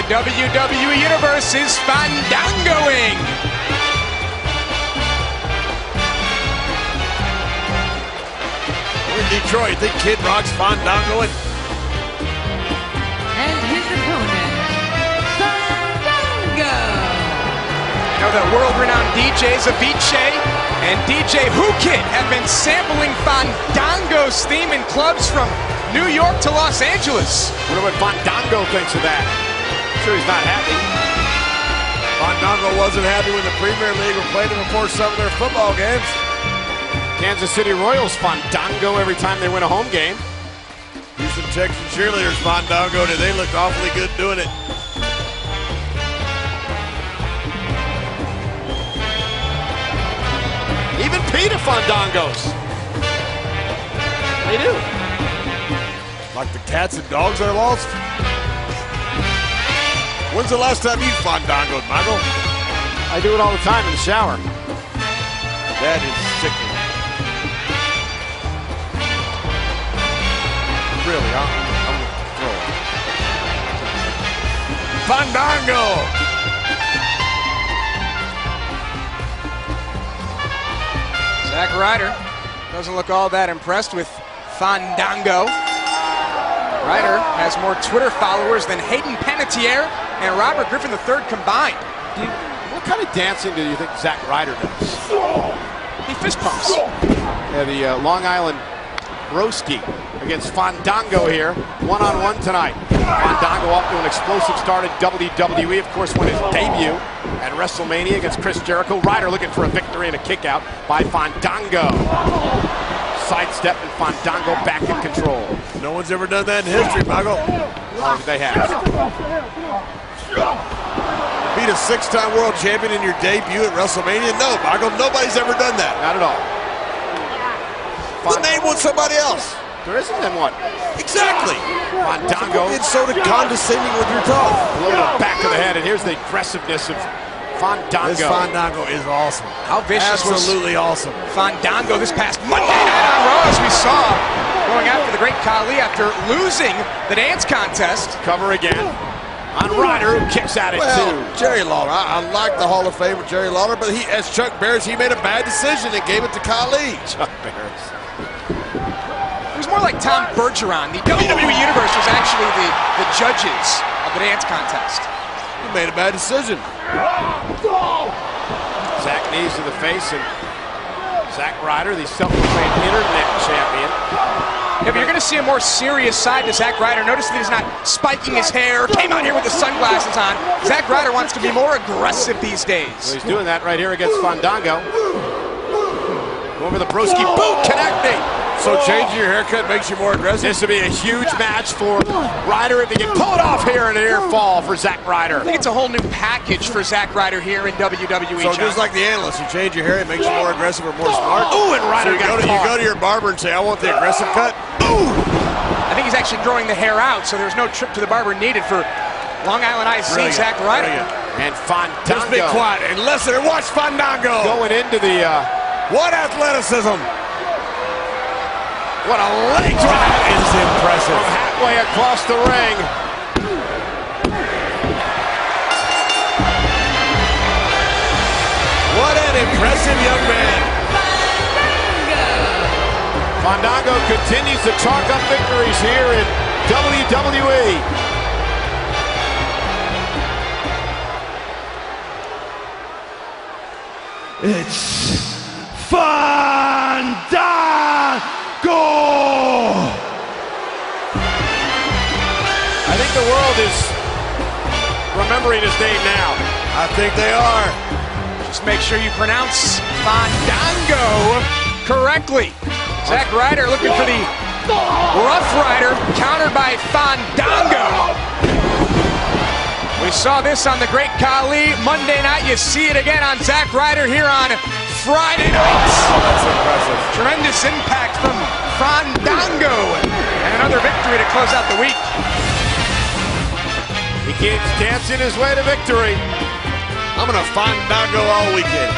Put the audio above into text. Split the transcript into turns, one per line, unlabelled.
WWE Universe is Fandangoing.
We're in Detroit. You think Kid Rock's Fandangoing?
And his opponent, Fandango.
You know, the world-renowned DJs Avicii and DJ Who-Kid have been sampling Fandango's theme in clubs from New York to Los Angeles.
Wonder what Fandango thinks of that. I'm sure he's not happy.
Fandango wasn't happy when the Premier League were playing him before some of their football games.
Kansas City Royals Fandango every time they win a home game.
Houston Texans cheerleaders Fandango, they looked awfully good doing it.
Even PETA Fandangos. They do.
Like the cats and dogs are lost. When's the last time you Fandangoed, Michael?
I do it all the time in the shower.
That is sickening. Really, I'm gonna throw it. Fandango!
Zack Ryder doesn't look all that impressed with Fandango. Ryder has more Twitter followers than Hayden Panettiere and Robert Griffin III combined.
What kind of dancing do you think Zack Ryder does?
He fist pumps.
Yeah, the Long Island Broski against Fandango here, one-on-one tonight. Fandango off to an explosive start at WWE, of course, won his debut at WrestleMania against Chris Jericho. Ryder looking for a victory and a kick out by Fandango. Sidestep and Fandango back in control.
No one's ever done that in history, Michael.
Oh, they have.
Beat a six-time world champion in your debut at WrestleMania? No, Michael, nobody's ever done that.
Not at all.
The name was somebody else.
There isn't then what?
Exactly.
Fandango.
It's sort of condescending with your talk.
Blow to the back of the head, and here's the aggressiveness of Fandango.
This Fandango is awesome.
How vicious
Absolutely awesome.
Fandango this past Monday night on Raw, as we saw, going after the great Khali after losing the dance contest.
Cover again on Ryder, who kicks at it too.
Jerry Lawler. I like the Hall of Famer Jerry Lawler, but he, as Chuck Barris, he made a bad decision and gave it to Khali.
Chuck Barris.
It was more like Tom Bergeron. The WWE Universe was actually the judges of the dance contest.
He made a bad decision.
Zack knees to the face, and Zack Ryder, the self-proclaimed internet champion.
Yeah, but you're going to see a more serious side to Zack Ryder. Notice that he's not spiking his hair, came out here with the sunglasses on. Zack Ryder wants to be more aggressive these days.
Well, he's doing that right here against Fandango. Over the broski boot, connecting.
So changing your haircut makes you more aggressive?
This would be a huge match for Ryder if he can pull it off here in an air fall for Zack Ryder.
I think it's a whole new package for Zack Ryder here in WWE.
So just like the analyst, you change your hair, it makes you more aggressive or more smart?
Ooh, and Ryder
so you go to your barber and say, I want the aggressive cut?
Ooh! I think he's actually growing the hair out, so there's no trip to the barber needed for Long Island IC Zack Ryder.
And Fandango.
Just be quiet and listen and watch Fandango.
Going into the...
what athleticism!
What a leg drop!
That is impressive.
From halfway across the ring.
What an impressive young man.
Fandango continues to chalk up victories here in WWE.
It's Fandango!
I think the world is remembering his name now.
I think they are.
Just make sure you pronounce Fandango correctly. Zack Ryder looking for the Rough Rider, countered by Fandango. We saw this on the great Khali Monday night. You see it again on Zack Ryder here on Friday night.
Oh, that's impressive.
Tremendous impact from Fandango. And another victory to close out the week.
He keeps dancing his way to victory.
I'm going to Fandango all weekend.